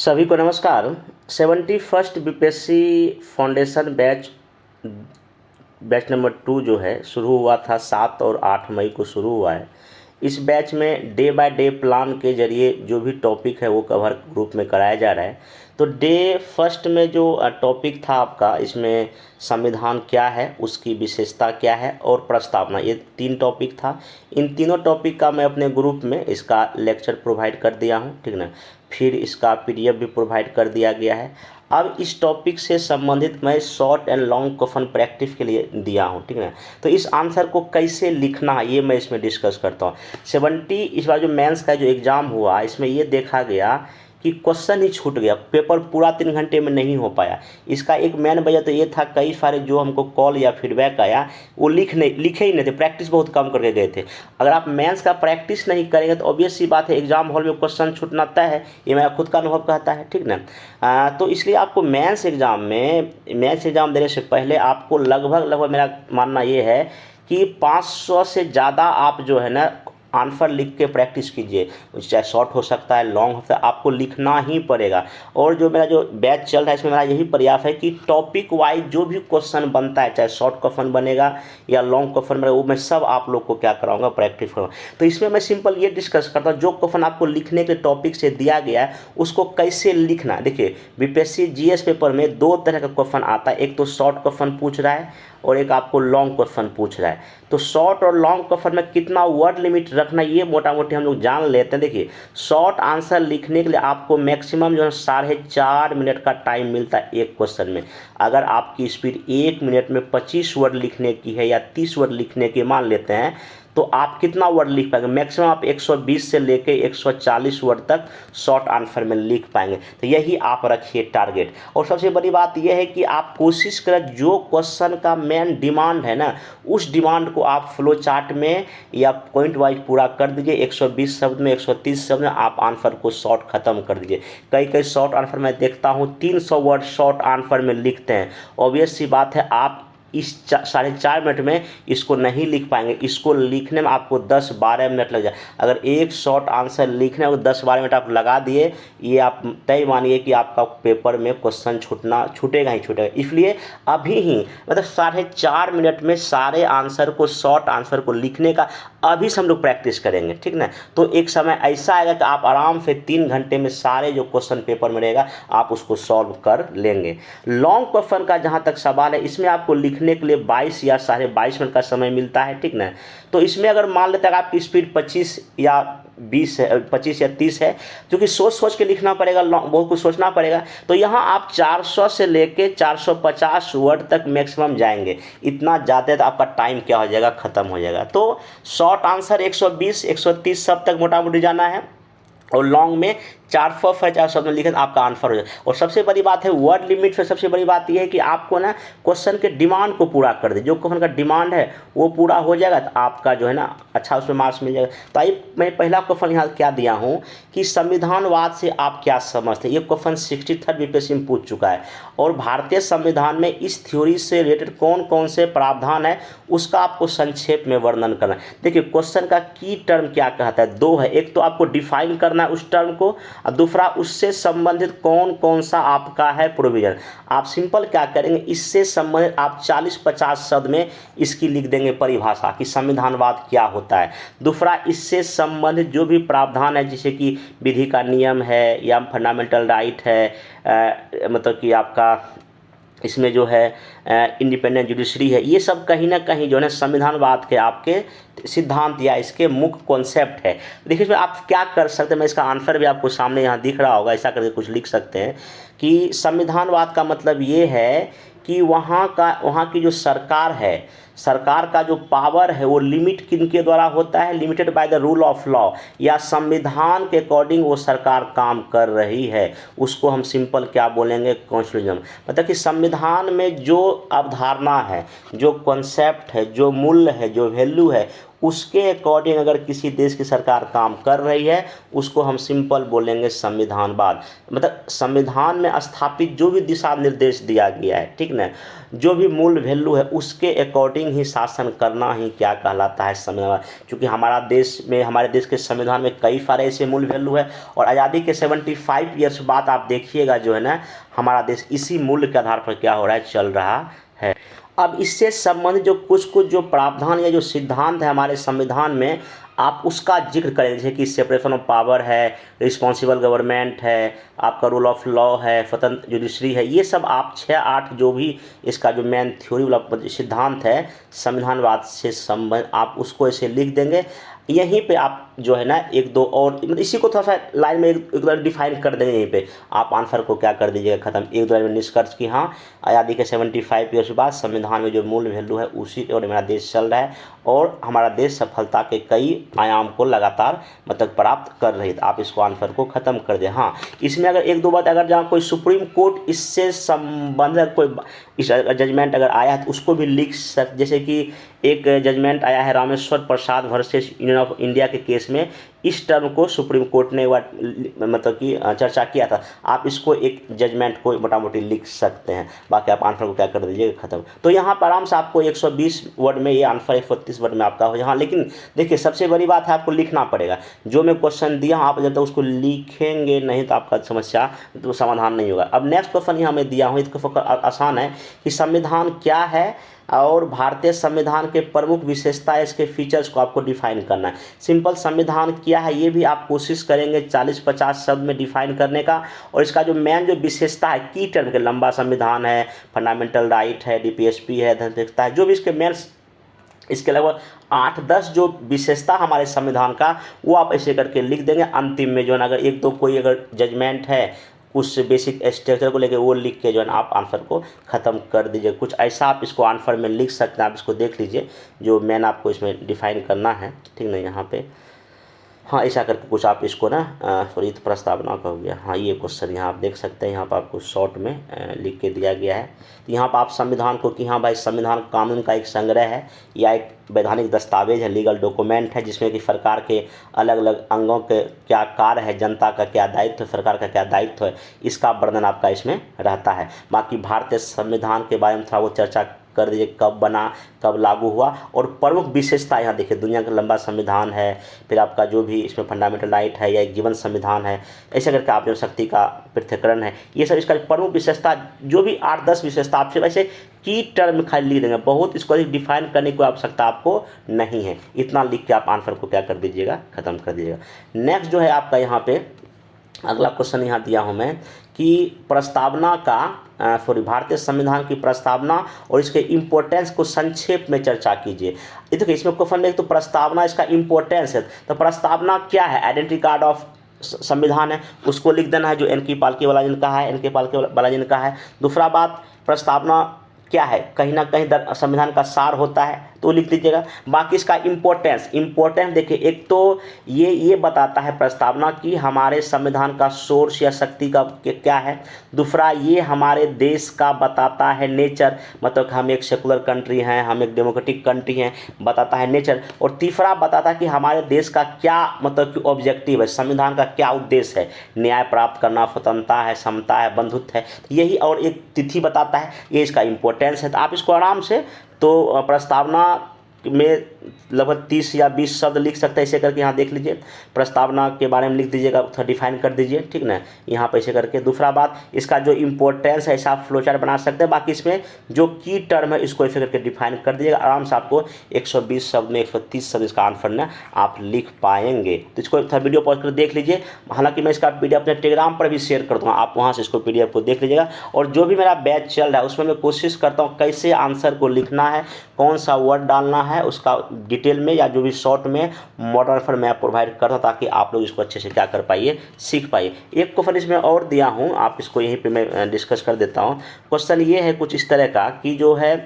सभी को नमस्कार। 71st BPSC foundation batch number 2 जो है शुरू हुआ था 7 और 8 मई को शुरू हुआ है। इस बैच में डे बाय डे प्लान के जरिए जो भी टॉपिक है वो कवर ग्रुप में कराया जा रहा है। तो डे फर्स्ट में जो टॉपिक था आपका, इसमें संविधान क्या है, उसकी विशेषता क्या है और प्रस्तावना, ये 3 टॉपिक था। इन तीनों टॉपिक का मैं अपने ग्रुप में इसका लेक्चर प्रोवाइड कर दिया हूँ, ठीक ना। फिर इसका पीडीएफ भी प्रोवाइड कर दिया गया है। अब इस टॉपिक से संबंधित मैं short and long question practice के लिए दिया हूँ, ठीक है। तो इस आंसर को कैसे लिखना है ये मैं इसमें डिस्कस करता हूँ। 70 इस बार जो मेंस का जो एग्ज़ाम हुआ इसमें ये देखा गया कि क्वेश्चन ही छूट गया, पेपर पूरा 3 घंटे में नहीं हो पाया। इसका एक मेन वजह तो ये था, कई सारे जो हमको कॉल या फीडबैक आया वो लिखे ही नहीं थे, प्रैक्टिस बहुत कम करके गए थे। अगर आप मेंस का प्रैक्टिस नहीं करेंगे तो ऑब्वियस सी बात है एग्जाम हॉल में क्वेश्चन छूटना तय है, ये मेरा खुद का अनुभव कहता है, ठीक ना। तो इसलिए आपको मेंस एग्जाम देने से पहले आपको लगभग मेरा मानना ये है कि 500 से ज़्यादा आप जो है ना आंसर लिख के प्रैक्टिस कीजिए। चाहे शॉर्ट हो सकता है, लॉन्ग हो सकता है, आपको लिखना ही पड़ेगा। और जो मेरा जो बैच चल रहा है इसमें मेरा यही प्रयास है कि टॉपिक वाइज जो भी क्वेश्चन बनता है, चाहे शॉर्ट क्वेश्चन बनेगा या लॉन्ग क्वेश्चन बनेगा, वो मैं सब आप लोग को क्या कराऊंगा, प्रैक्टिस कराऊंगा। तो इसमें मैं सिंपल ये डिस्कस करता हूँ, जो क्वेश्चन आपको लिखने के टॉपिक से दिया गया है उसको कैसे लिखना है। देखिए, बीपीएससी जीएस पेपर में 2 तरह का क्वेश्चन आता है, एक तो शॉर्ट क्वेश्चन पूछ रहा है और एक आपको लॉन्ग क्वेश्चन पूछ रहा है। तो शॉर्ट और लॉन्ग क्वेश्चन में कितना वर्ड लिमिट रखना ये मोटा मोटी हम लोग जान लेते हैं। देखिए, शॉर्ट आंसर लिखने के लिए आपको मैक्सिमम जो है 4.5 मिनट का टाइम मिलता है एक क्वेश्चन में। अगर आपकी स्पीड 1 मिनट में 25 वर्ड लिखने की है या 30 वर्ड लिखने की मान लेते हैं, तो आप कितना वर्ड लिख पाएंगे? मैक्सिमम आप 120 से लेके 140 वर्ड तक शॉर्ट आंसर में लिख पाएंगे। तो यही आप रखिए टारगेट। और सबसे बड़ी बात यह है कि आप कोशिश करें जो क्वेश्चन का मेन डिमांड है ना, उस डिमांड को आप फ्लो चार्ट में या पॉइंट वाइज पूरा कर दीजिए। 120 शब्द में, 130 शब्द में आप आंसर को शॉर्ट खत्म कर दीजिए। कई शॉर्ट आंसर मैं देखता हूँ 300 वर्ड शॉर्ट आंसर में लिखते हैं। ऑब्वियस सी बात है आप इस 4.5 मिनट में इसको नहीं लिख पाएंगे। इसको लिखने में आपको 10-12 मिनट लग जाए। अगर एक शॉर्ट आंसर लिखने में 10-12 मिनट आप लगा दिए, ये आप तय मानिए कि आपका पेपर में क्वेश्चन छूटेगा ही छूटेगा। इसलिए अभी ही मतलब 4.5 मिनट में सारे आंसर को, शॉर्ट आंसर को लिखने का अभी से हम लोग प्रैक्टिस करेंगे, ठीक ना। तो एक समय ऐसा आएगा कि आप आराम से 3 घंटे में सारे जो क्वेश्चन पेपर में रहेगा आप उसको सॉल्व कर लेंगे। लॉन्ग क्वेश्चन का जहाँ तक सवाल है, इसमें आपको लिखने के लिए 22 या 22.5 मिनट का समय मिलता है, ठीक ना। तो इसमें अगर मान लेते हैं आपकी स्पीड 25 या 20 है, 25 या 30 है, क्योंकि सोच के लिखना पड़ेगा, बहुत कुछ सोचना पड़ेगा। तो यहाँ आप 400 से लेके 450 वर्ड तक मैक्सिमम जाएंगे। इतना ज़्यादा तो आपका टाइम क्या हो जाएगा, ख़त्म हो जाएगा। तो शॉर्ट आंसर 120, 130 सब तक मोटा मोटी जाना है और लॉन्ग में 450 शब्द में लिखें आपका आंसर हो जाए। और सबसे बड़ी बात है वर्ड लिमिट पे, सबसे बड़ी बात यह है कि आपको ना क्वेश्चन के डिमांड को पूरा कर दे। जो क्वेश्चन का डिमांड है वो पूरा हो जाएगा तो आपका जो है ना अच्छा उसमें मार्क्स मिल जाएगा। तो आइए मैं पहला क्वेश्चन यहाँ क्या दिया हूँ कि संविधानवाद से आप क्या समझते हैं। ये क्वेश्चन 63 बीपीएससी में पूछ चुका है। और भारतीय संविधान में इस थ्योरी से रिलेटेड कौन कौन से प्रावधान है उसका आपको संक्षेप में वर्णन करना है। देखिए, क्वेश्चन का की टर्म क्या कहता है, 2 है। एक तो आपको डिफाइन करना है उस टर्म को, और दूसरा उससे संबंधित कौन कौन सा आपका है प्रोविजन। आप सिंपल क्या करेंगे, इससे संबंधित आप 40-50 शब्द में इसकी लिख देंगे परिभाषा कि संविधानवाद क्या होता है। दूसरा, इससे संबंधित जो भी प्रावधान है, जैसे कि विधि का नियम है या फंडामेंटल राइट है, मतलब कि आपका इसमें जो है इंडिपेंडेंट जुडिशरी है, ये सब कहीं ना कहीं जो है संविधानवाद के आपके सिद्धांत या इसके मुख्य कॉन्सेप्ट है। देखिए, इसमें आप क्या कर सकते हैं, मैं इसका आंसर भी आपको सामने यहाँ दिख रहा होगा, ऐसा करके कुछ लिख सकते हैं कि संविधानवाद का मतलब ये है कि वहाँ की जो सरकार है, सरकार का जो पावर है वो लिमिट किनके द्वारा होता है, limited by the rule of law, या संविधान के अकॉर्डिंग वो सरकार काम कर रही है, उसको हम सिंपल क्या बोलेंगे, कॉन्स्टिट्यूशन। मतलब कि संविधान में जो अवधारणा है, जो कॉन्सेप्ट है, जो मूल्य है, जो वैल्यू है, उसके अकॉर्डिंग अगर किसी देश की सरकार काम कर रही है उसको हम सिंपल बोलेंगे संविधानवाद। मतलब संविधान में स्थापित जो भी दिशा निर्देश दिया गया है, ठीक ना, जो भी मूल वैल्यू है उसके अकॉर्डिंग अधीन ही शासन करना ही क्या कहलाता है संविधान। क्योंकि हमारे देश के संविधान में कई सारे ऐसे मूल वैल्यू है, और आज़ादी के 75 ईयर्स बाद आप देखिएगा जो है ना, हमारा देश इसी मूल्य के आधार पर क्या हो रहा है, चल रहा है। अब इससे संबंधित जो कुछ जो प्रावधान या जो सिद्धांत है हमारे संविधान में, आप उसका जिक्र करें, जैसे कि सेपरेशन ऑफ पावर है, रिस्पॉन्सिबल गवर्नमेंट है, आपका रूल ऑफ लॉ है, स्वतंत्र जुडिशरी है, ये सब आप 6-8 जो भी इसका जो मेन थ्योरी वाला सिद्धांत है संविधानवाद से संबंध, आप उसको ऐसे लिख देंगे। यहीं पे आप जो है ना एक दो और मतलब इसी को थोड़ा सा लाइन में एक दो डिफाइन कर देंगे। यहीं पे आप आंसर को क्या कर दीजिएगा, खत्म। एक दो लाइन में निष्कर्ष कि हाँ, आज़ादी के 75 ईयर्स बाद संविधान में जो मूल वैल्यू है उसी की ओर मेरा देश चल रहा है, और हमारा देश सफलता के कई आयाम को लगातार मतलब प्राप्त कर रही है। तो आप इसको आंसर को ख़त्म कर दें। हाँ, इसमें अगर एक दो बात, अगर जहाँ कोई सुप्रीम कोर्ट इससे संबंधित कोई इस जजमेंट अगर आया है तो उसको भी लिख सकते। जैसे कि एक जजमेंट आया है Rameshwar Prasad versus union of India के केस में, इस टर्म को सुप्रीम कोर्ट ने मतलब कि चर्चा किया था। आप इसको एक जजमेंट को मोटा मोटी लिख सकते हैं। बाकी आप आंसर को क्या कर दीजिएगा, खत्म। तो यहाँ पर आराम से आपको 120 वर्ड में ये आंसर 132 वर्ड में आपका हो। यहाँ लेकिन देखिए सबसे बड़ी बात है, आपको लिखना पड़ेगा। जो मैं क्वेश्चन दिया आप जब तक उसको लिखेंगे नहीं तो आपका समस्या तो समाधान नहीं होगा। अब नेक्स्ट क्वेश्चन यहाँ मैं दिया हूँ, इसका आसान है कि संविधान क्या है और भारतीय संविधान के प्रमुख विशेषता, इसके फीचर्स को आपको डिफाइन करना है। सिंपल संविधान क्या है ये भी आप कोशिश करेंगे 40-50 शब्द में डिफाइन करने का, और इसका जो मेन जो विशेषता है, की टर्म के लंबा संविधान है, फंडामेंटल राइट है, डीपीएसपी है, धर्मनिरपेक्षता है, जो भी इसके मेन, इसके लगभग 8-10 जो विशेषता हमारे संविधान का, वो आप ऐसे करके लिख देंगे। अंतिम में जो है ना, अगर एक दो कोई अगर जजमेंट है उस बेसिक स्ट्रक्चर को लेके वो लिख के जो है ना आप आंसर को ख़त्म कर दीजिए। कुछ ऐसा आप इसको आंसर में लिख सकते हैं। आप इसको देख लीजिए जो मैंने आपको इसमें डिफाइन करना है, ठीक नहीं यहाँ पे। हाँ, ऐसा करके कुछ आप इसको ना सॉरी तो प्रस्तावना का हो गया। हाँ, ये क्वेश्चन यहाँ आप देख सकते हैं, यहाँ पर आपको शॉर्ट में लिख के दिया गया है। तो यहाँ पर आप संविधान को कि हाँ भाई संविधान कानून का एक संग्रह है या एक वैधानिक दस्तावेज है, लीगल डॉक्यूमेंट है, जिसमें कि सरकार के अलग अलग अंगों के क्या कार्य है, जनता का क्या दायित्व है, सरकार का क्या दायित्व है, इसका वर्णन आपका इसमें रहता है। बाकी भारतीय संविधान के बारे में थोड़ा वो चर्चा कर दीजिए, कब बना, कब लागू हुआ, और प्रमुख विशेषता यहाँ देखिए, दुनिया का लंबा संविधान है, फिर आपका जो भी इसमें फंडामेंटल राइट है या एक जीवन संविधान है, ऐसे करके आप जो शक्ति का पृथक्करण है, ये सब इसका प्रमुख विशेषता, जो भी 8-10 विशेषता आप सिर्फ ऐसे की टर्म खाली लिख देंगे। बहुत इसको डिफाइन करने की आवश्यकता आपको नहीं है। इतना लिख के आप आंसर को क्या कर दीजिएगा, ख़त्म कर दीजिएगा। नेक्स्ट जो है आपका यहाँ पे अगला क्वेश्चन यहाँ दिया हूँ मैं कि प्रस्तावना का भारतीय संविधान की प्रस्तावना और इसके इम्पोर्टेंस को संक्षेप में चर्चा कीजिए। देखिए इसमें क्वेश्चन में तो प्रस्तावना, इसका इम्पोर्टेंस है, तो प्रस्तावना क्या है, आइडेंटिटी कार्ड ऑफ संविधान है, उसको लिख देना है, जो एन के पालकी वाला जिनका है, एन के पालकी वाला जिनका है। दूसरा बात, प्रस्तावना क्या है, कहीं ना कहीं संविधान का सार होता है, तो लिख दीजिएगा। बाकी इसका इम्पोर्टेंस देखिए, एक तो ये बताता है प्रस्तावना की हमारे संविधान का सोर्स या शक्ति का क्या है। दूसरा, ये हमारे देश का बताता है नेचर, मतलब हम एक सेकुलर कंट्री हैं, हम एक डेमोक्रेटिक कंट्री हैं, बताता है नेचर। और तीसरा बताता है कि हमारे देश का क्या मतलब कि ऑब्जेक्टिव है, संविधान का क्या उद्देश्य है, न्याय प्राप्त करना, स्वतंत्रता है, समता है, बंधुत्व है, यही। और एक तिथि बताता है, ये इसका इम्पोर्टेंस है। तो आप इसको आराम से तो प्रस्तावना में लगभग 30 या 20 शब्द लिख सकते हैं। ऐसे करके यहाँ देख लीजिए, प्रस्तावना के बारे में लिख दीजिएगा, थोड़ा डिफाइन कर दीजिए, ठीक ना, यहाँ पर ऐसे करके। दूसरा बात, इसका जो इम्पोर्टेंस है ऐसा आप फ्लोचार्ट बना सकते हैं। बाकी इसमें जो की टर्म है इसको ऐसे करके डिफाइन कर दीजिएगा। आराम से आपको 120 शब्द में 130 शब्द इसका आंसर ना आप लिख पाएंगे। तो इसको थोड़ा वीडियो पॉज कर देख लीजिए। हालांकि मैं इसका पीडीएफ अपने टेलीग्राम पर भी शेयर कर दूँगा, आप वहाँ से इसको पीडीएफ को देख लीजिएगा। और जो भी मेरा बैच चल रहा है उसमें मैं कोशिश करता हूँ कैसे आंसर को लिखना है, कौन सा वर्ड डालना है, उसका डिटेल में या जो भी शॉर्ट में मॉडल पर मैं प्रोवाइड करता हूं, ताकि आप लोग इसको अच्छे से क्या कर पाइए, सीख पाइए। एक क्वेश्चन इसमें और दिया हूं, आप इसको यहीं पे मैं डिस्कस कर देता हूं। क्वेश्चन ये है कुछ इस तरह का कि जो है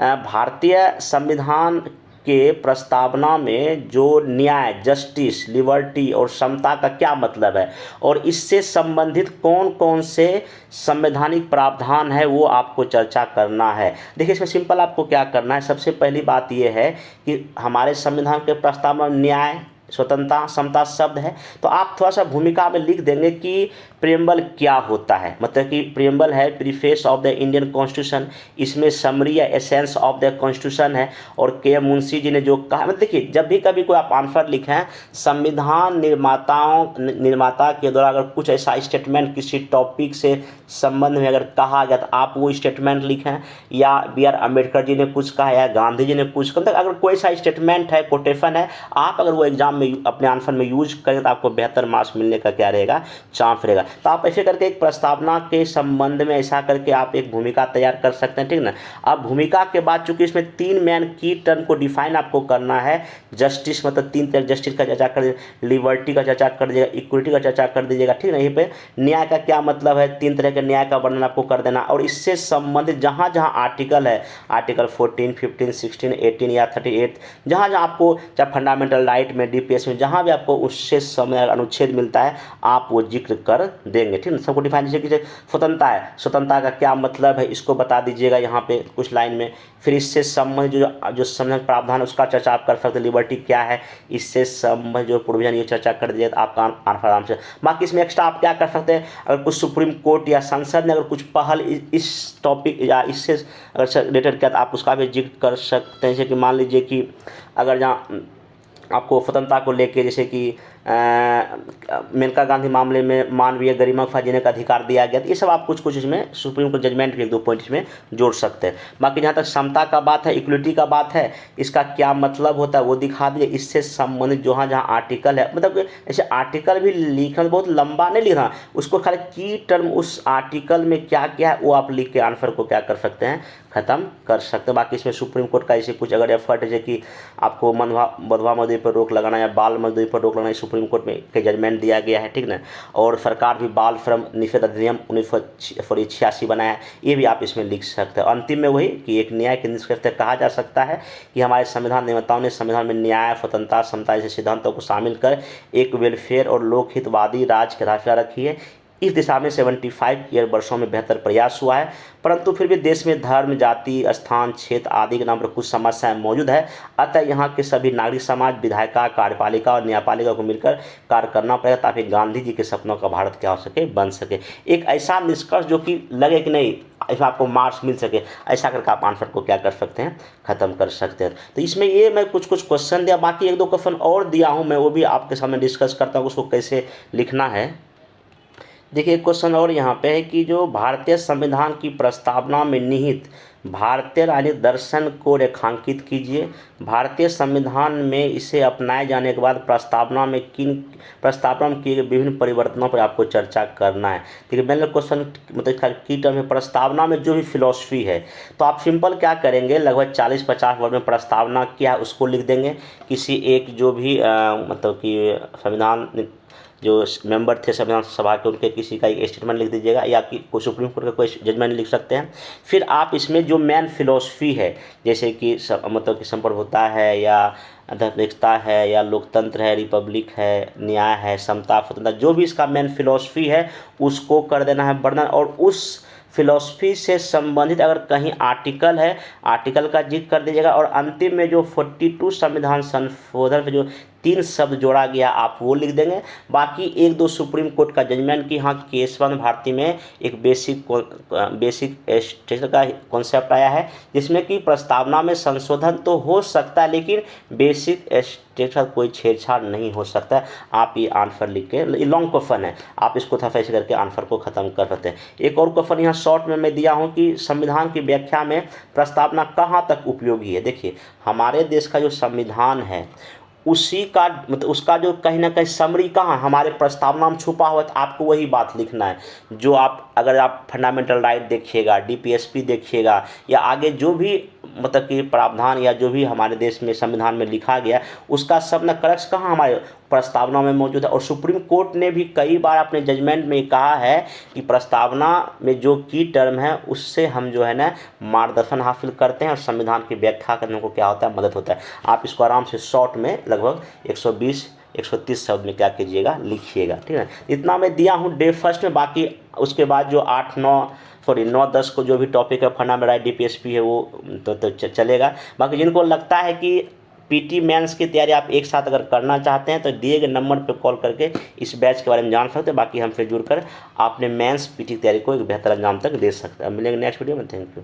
भारतीय संविधान के प्रस्तावना में जो न्याय, जस्टिस, लिबर्टी और समता का क्या मतलब है, और इससे संबंधित कौन कौन से संवैधानिक प्रावधान है, वो आपको चर्चा करना है। देखिए इसमें सिंपल आपको क्या करना है, सबसे पहली बात ये है कि हमारे संविधान के प्रस्तावना में न्याय स्वतंत्रता समता शब्द है, तो आप थोड़ा सा भूमिका में लिख देंगे कि प्रियम्बल क्या होता है। मतलब कि प्रियम्बल है preface of the Indian constitution, इसमें समरी या एसेंस ऑफ द कॉन्स्टिट्यूशन है। और के मुंशी जी ने जो कहा, मतलब देखिए जब भी कभी कोई आप आंसर लिखें, संविधान निर्माता के द्वारा अगर कुछ ऐसा स्टेटमेंट किसी टॉपिक से संबंध में अगर कहा गया तो आप वो स्टेटमेंट लिखें, या बी आर अम्बेडकर जी ने कुछ कहा या गांधी जी ने कुछ कहा, मतलब अगर कोई सा स्टेटमेंट है, कोटेशन है, आप अगर वो एग्जाम में अपने आंसर में यूज करें तो आपको बेहतर मार्क्स मिलने का क्या रहेगा, चांस रहेगा। तो आप ऐसे करके एक प्रस्तावना के संबंध में ऐसा करके आप एक भूमिका तैयार कर सकते हैं, ठीक ना। अब भूमिका के बाद चूंकि इसमें 3 मेन की टर्म को डिफाइन आपको करना है, जस्टिस मतलब 3 तरह जस्टिस का चर्चा कर दीजिएगा, लिबर्टी का चर्चा कर दीजिएगा, इक्वलिटी का चर्चा कर दीजिएगा, ठीक ना। यहीं पे न्याय का क्या मतलब है, 3 तरह के न्याय का वर्णन आपको कर देना। और इससे संबंधित जहाँ जहाँ आर्टिकल है, आर्टिकल 14, 15, 16, 18 या 38, जहाँ जहाँ आपको चाहे फंडामेंटल राइट में, डीपीएस में, जहाँ भी आपको उससे समय अनुच्छेद मिलता है आप वो जिक्र कर देंगे, ठीक है। सबको डिफाइन जैसे कि स्वतंत्रता है, स्वतंत्रता का क्या मतलब है इसको बता दीजिएगा यहाँ पे कुछ लाइन में। फिर इससे संबंधित जो संबंधित प्रावधान है उसका चर्चा आप कर सकते हैं, लिबर्टी क्या है, इससे संबंधित जो प्रोविजन ये चर्चा कर दीजिए तो आपका आंसर आराम से। बाकी इसमें एक्स्ट्रा आप क्या कर सकते हैं, अगर कुछ सुप्रीम कोर्ट या संसद ने अगर कुछ पहल इस टॉपिक या इससे अगर रिलेटेड किया तो आप उसका भी जिक्र कर सकते हैं। जैसे कि मान लीजिए कि अगर जहाँ आपको स्वतंत्रता को लेके जैसे कि मेनका गांधी मामले में मानवीय गरिमा को जीने का अधिकार दिया गया, तो ये सब आप कुछ इसमें सुप्रीम कोर्ट जजमेंट भी 1-2 पॉइंट इसमें जोड़ सकते हैं। बाकी जहाँ तक समता का बात है, इक्वलिटी का बात है, इसका क्या मतलब होता है वो दिखा दीजिए। इससे संबंधित जहाँ जहाँ आर्टिकल है, मतलब ऐसे आर्टिकल भी लिखना बहुत लंबा नहीं लिखना, उसको खाली की टर्म उस आर्टिकल में क्या क्या है वो आप लिख के आंसर को क्या कर सकते हैं, ख़त्म कर सकते हैं। बाकी इसमें सुप्रीम कोर्ट का ऐसे कुछ अगर एफर्ट है कि आपको बंधुआ मजदूरी पर रोक लगाना या बाल मजदूरी पर रोक लगाना, सुप्रीम कोर्ट में के जजमेंट दिया गया है, ठीक ना। और सरकार भी बाल श्रम निषेध अधिनियम 1986 बनाया है, ये भी आप इसमें लिख सकते हैं। अंतिम में वही कि एक न्याय के निष्कर्ष तक कहा जा सकता है कि हमारे संविधान निर्माताओं ने संविधान में न्याय, स्वतंत्रता, समता जैसे सिद्धांतों को शामिल कर एक वेलफेयर और लोकहितवादी राज्य की आधारशिला रखी है। इस दिशा में 75 ईयर वर्षों में बेहतर प्रयास हुआ है, परंतु फिर भी देश में धर्म, जाति, स्थान, क्षेत्र आदि के नाम पर कुछ समस्याएं मौजूद है। अतः यहाँ के सभी नागरिक समाज, विधायिका, कार्यपालिका और न्यायपालिका को मिलकर कार्य करना पड़ेगा ताकि गांधी जी के सपनों का भारत क्या हो सके, बन सके। एक ऐसा निष्कर्ष जो कि लगे कि नहीं इसमें आपको मार्क्स मिल सके, ऐसा करके आप आंसर को क्या कर सकते हैं, ख़त्म कर सकते हैं। तो इसमें ये मैं कुछ क्वेश्चन दिया, बाकी 1-2 क्वेश्चन और दिया हूँ मैं, वो भी आपके सामने डिस्कस करता हूँ उसको कैसे लिखना है। देखिए एक क्वेश्चन और यहाँ पे है कि जो भारतीय संविधान की प्रस्तावना में निहित भारतीय राजनीतिक दर्शन को रेखांकित कीजिए। भारतीय संविधान में इसे अपनाए जाने के बाद प्रस्तावना में किए गए विभिन्न परिवर्तनों पर आपको चर्चा करना है। देखिए मैंने क्वेश्चन मतलब की टर्म में प्रस्तावना में जो भी फिलॉसफी है, तो आप सिंपल क्या करेंगे, लगभग 40-50 वर्ड में प्रस्तावना क्या है उसको लिख देंगे। किसी एक जो भी मतलब कि संविधान जो मेंबर थे संविधान सभा के, उनके किसी का एक स्टेटमेंट लिख दीजिएगा, या कि कोई सुप्रीम कोर्ट का कोई जजमेंट लिख सकते हैं। फिर आप इसमें जो मेन फिलॉसफी है, जैसे कि मतलब कि संप्रभुता है या अध्यक्षता है या लोकतंत्र है, रिपब्लिक है, न्याय है, समता, स्वतंत्रता, जो भी इसका मेन फिलॉसफी है उसको कर देना है वर्णन। और उस फिलॉसफी से संबंधित अगर कहीं आर्टिकल है, आर्टिकल का जिक्र कर दीजिएगा। और अंतिम में जो 42 संविधान संशोधन पे जो 3 शब्द जोड़ा गया आप वो लिख देंगे। बाकी 1-2 सुप्रीम कोर्ट का जजमेंट कि हाँ केशवंत भारती में एक बेसिक स्ट्रक्चर का कॉन्सेप्ट आया है, जिसमें कि प्रस्तावना में संशोधन तो हो सकता है लेकिन बेसिक स्ट्रक्चर कोई छेड़छाड़ नहीं हो सकता है। आप ये आंसर लिख के, लॉन्ग क्वेश्चन है, आप इसको था ऐसे करके आंसर को ख़त्म कर सकते हैं। एक और क्वेश्चन यहाँ शॉर्ट में मैं दिया हूँ कि संविधान की व्याख्या में प्रस्तावना कहाँ तक उपयोगी है। देखिए हमारे देश का जो संविधान है उसी का मतलब उसका जो कहीं ना कहीं समरी कहाँ हमारे प्रस्तावना में छुपा हुआ है, तो आपको वही बात लिखना है। जो आप अगर आप फंडामेंटल राइट देखिएगा, डीपीएसपी देखिएगा, या आगे जो भी मतलब कि प्रावधान या जो भी हमारे देश में संविधान में लिखा गया उसका सब न करेक्ट कहाँ हमारे प्रस्तावना में मौजूद है। और सुप्रीम कोर्ट ने भी कई बार अपने जजमेंट में कहा है कि प्रस्तावना में जो की टर्म है उससे हम जो है ना मार्गदर्शन हासिल करते हैं और संविधान की व्याख्या करने को क्या होता है, मदद होता है। आप इसको आराम से शॉर्ट में लगभग 120-130 शब्द में क्या कीजिएगा, लिखिएगा, ठीक है। इतना मैं दिया हूँ डे फर्स्ट में। बाकी उसके बाद जो 9-10 को जो भी टॉपिक है फंडामेंटल राइट, डीपीएसपी है वो तो चलेगा। बाकी जिनको लगता है कि पीटी मेंस की तैयारी आप एक साथ अगर करना चाहते हैं तो दिए गए नंबर पर कॉल करके इस बैच के बारे में जान सकते हैं। बाकी हमसे जुड़कर आपने मेंस पीटी तैयारी को एक बेहतर अंजाम तक दे सकते हैं। अब मिलेंगे नेक्स्ट वीडियो में। Thank you.